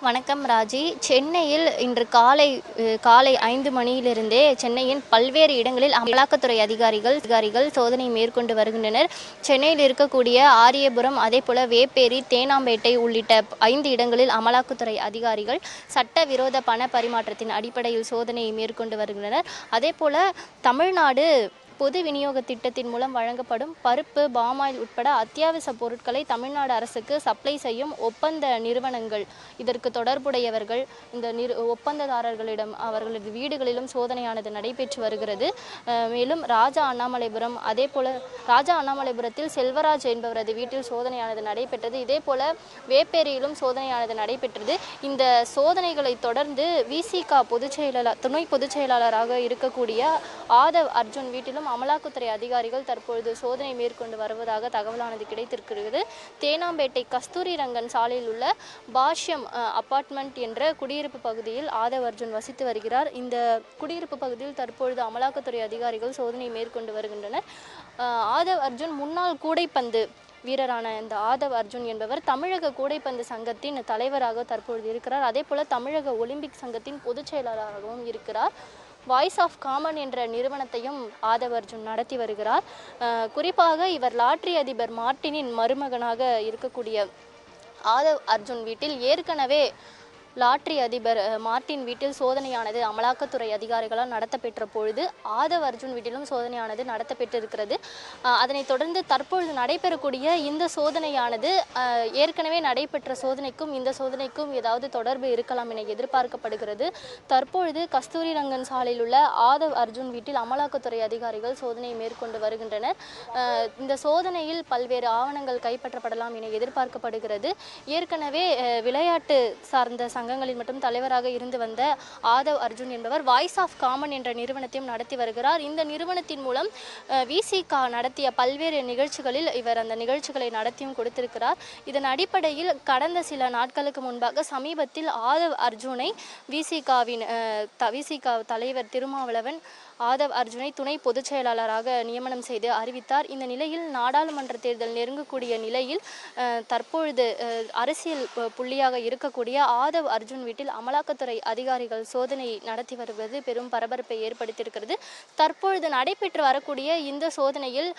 வணக்கம் ராஜி. சென்னையில் இன்று காலை 5 மணியிலிருந்தே சென்னையின் பல்வேறு இடங்களில் அமலாக்கத்துறை அதிகாரிகள் சோதனை மேற்கொண்டு வருகின்றனர். சென்னையில் இருக்கக்கூடிய ஆரியபுரம், அதேபோல வேப்பேரி, தேனாம்பேட்டை உள்ளிட்ட 5 இடங்களில் அமலாக்கத்துறை அதிகாரிகள் சட்டவிரோத பண பரிமாற்றத்தின் அடிப்படையில் சோதனையை மேற்கொண்டு வருகின்றனர். அதேபோல தமிழ்நாடு பொது விநியோக திட்டத்தின் மூலம் வழங்கப்படும் பருப்பு, பாமாயில் உட்பட அத்தியாவசிய பொருட்களை தமிழ்நாடு அரசுக்கு சப்ளை செய்யும் ஒப்பந்த நிறுவனங்கள், இதற்கு தொடர்புடையவர்கள், இந்த ஒப்பந்ததாரர்களிடம் அவர்களது வீடுகளிலும் சோதனையானது நடைபெற்று வருகிறது. மேலும் ராஜா அண்ணாமலைபுரத்தில் செல்வராஜ் என்பவரது வீட்டில் சோதனையானது நடைபெற்றது. இதேபோல வேப்பேரியிலும் சோதனையானது நடைபெற்றது. இந்த சோதனைகளை தொடர்ந்து விசிக துணை பொதுச் செயலாளராக இருக்கக்கூடிய ஆதவ் அர்ஜுன் வீட்டிலும் அமலாக்கத்துறை அதிகாரிகள் தற்பொழுது சோதனை மேற்கொண்டு வருவதாக தகவலானது கிடைத்திருக்கிறது. தேனாம்பேட்டை கஸ்தூரி ரங்கன் சாலையில் உள்ள பாஷ்யம் அபார்ட்மெண்ட் என்ற குடியிருப்பு பகுதியில் ஆதவ் அர்ஜுன் வசித்து வருகிறார். இந்த குடியிருப்பு பகுதியில் தற்பொழுது அமலாக்கத்துறை அதிகாரிகள் சோதனை மேற்கொண்டு வருகின்றனர். ஆதவ் அர்ஜுன் முன்னாள் கூடைப்பந்து வீரரான இந்த ஆதவ் அர்ஜுன் என்பவர் தமிழக கூடைப்பந்து சங்கத்தின் தலைவராக தற்பொழுது இருக்கிறார். அதே போல தமிழக ஒலிம்பிக் சங்கத்தின் பொதுச் செயலாளராகவும் இருக்கிறார். வாய்ஸ் ஆஃப் காமன் என்ற நிறுவனத்தையும் ஆதவ் அர்ஜுன் நடத்தி வருகிறார். குறிப்பாக இவர் லாட்டரி அதிபர் மார்ட்டினின் மருமகனாக இருக்கக்கூடிய ஆதவ் அர்ஜுன் வீட்டில் ஏற்கனவே லாட்டரி அதிபர் மார்ட்டின் வீட்டில் சோதனையானது அமலாக்கத்துறை அதிகாரிகளால் நடத்தப்பெற்ற பொழுது ஆதவ் அர்ஜுன் வீட்டிலும் சோதனையானது நடத்தப்பெற்றிருக்கிறது. அதனைத் தொடர்ந்து தற்பொழுது நடைபெறக்கூடிய இந்த சோதனையானது ஏற்கனவே நடைபெற்ற சோதனைக்கும் இந்த சோதனைக்கும் ஏதாவது தொடர்பு இருக்கலாம் என எதிர்பார்க்கப்படுகிறது. தற்பொழுது கஸ்தூரி ரங்கன் சாலையில் உள்ள ஆதவ் அர்ஜுன் வீட்டில் அமலாக்கத்துறை அதிகாரிகள் சோதனை மேற்கொண்டு வருகின்றனர். இந்த சோதனையில் பல்வேறு ஆவணங்கள் கைப்பற்றப்படலாம் என எதிர்பார்க்கப்படுகிறது. ஏற்கனவே விளையாட்டு சார்ந்த சங்கங்களில் மட்டும் தலைவராக இருந்து வந்த ஆதவ் அர்ஜுன் என்பவர் வாய்ஸ் ஆஃப் காமன் என்ற நிறுவனத்தையும் நடத்தி வருகிறார். இந்த நிறுவனத்தின் மூலம் விசிக நடத்திய பல்வேறு நிகழ்ச்சிகளில் இவர் அந்த நிகழ்ச்சிகளை நடத்தியும் கொடுத்திருக்கிறார். இதன் அடிப்படையில் கடந்த சில நாட்களுக்கு முன்பாக சமீபத்தில் ஆதவ் அர்ஜுனை விசிக தலைவர் திருமாவளவன் ஆதவ் அர்ஜுனை துணை பொதுச் செயலாளராக நியமனம் செய்து அறிவித்தார். இந்த நிலையில் நாடாளுமன்ற தேர்தல் நெருங்கக்கூடிய நிலையில் தற்பொழுது அரசியல் புள்ளியாக இருக்கக்கூடிய ஆதவ் அர்ஜுன் வீட்டில் அமலாக்கத்துறை அதிகாரிகள் சோதனை நடத்தி வருவது பெரும் பரபரப்பை ஏற்படுத்தியிருக்கிறது. தற்பொழுது நடைபெற்று வரக்கூடிய இந்த சோதனையில்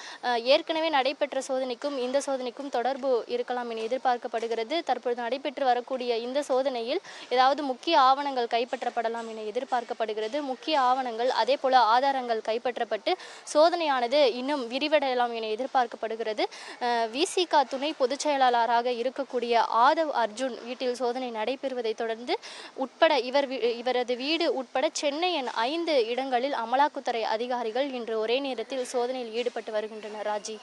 ஏற்கனவே நடைபெற்ற சோதனைக்கும் இந்த சோதனைக்கும் தொடர்பு இருக்கலாம் என எதிர்பார்க்கப்படுகிறது. தற்பொழுது நடைபெற்று வரக்கூடிய இந்த சோதனையில் ஏதாவது முக்கிய ஆவணங்கள் கைப்பற்றப்படலாம் என எதிர்பார்க்கப்படுகிறது. முக்கிய ஆவணங்கள் அதே போல ஆதாரங்கள் கைப்பற்றப்பட்டு சோதனையானது இன்னும் விரிவடையலாம் என எதிர்பார்க்கப்படுகிறது. விசிக துணை பொதுச் செயலாளராக இருக்கக்கூடிய ஆதவ் அர்ஜுன் வீட்டில் சோதனை நடைபெறுவதை தொடர்ந்து இவரது வீடு உட்பட சென்னையின் 5 இடங்களில் அமலாக்கத்துறை அதிகாரிகள் இன்று ஒரே நேரத்தில் சோதனையில் ஈடுபட்டு வருகின்றனர். ராஜி.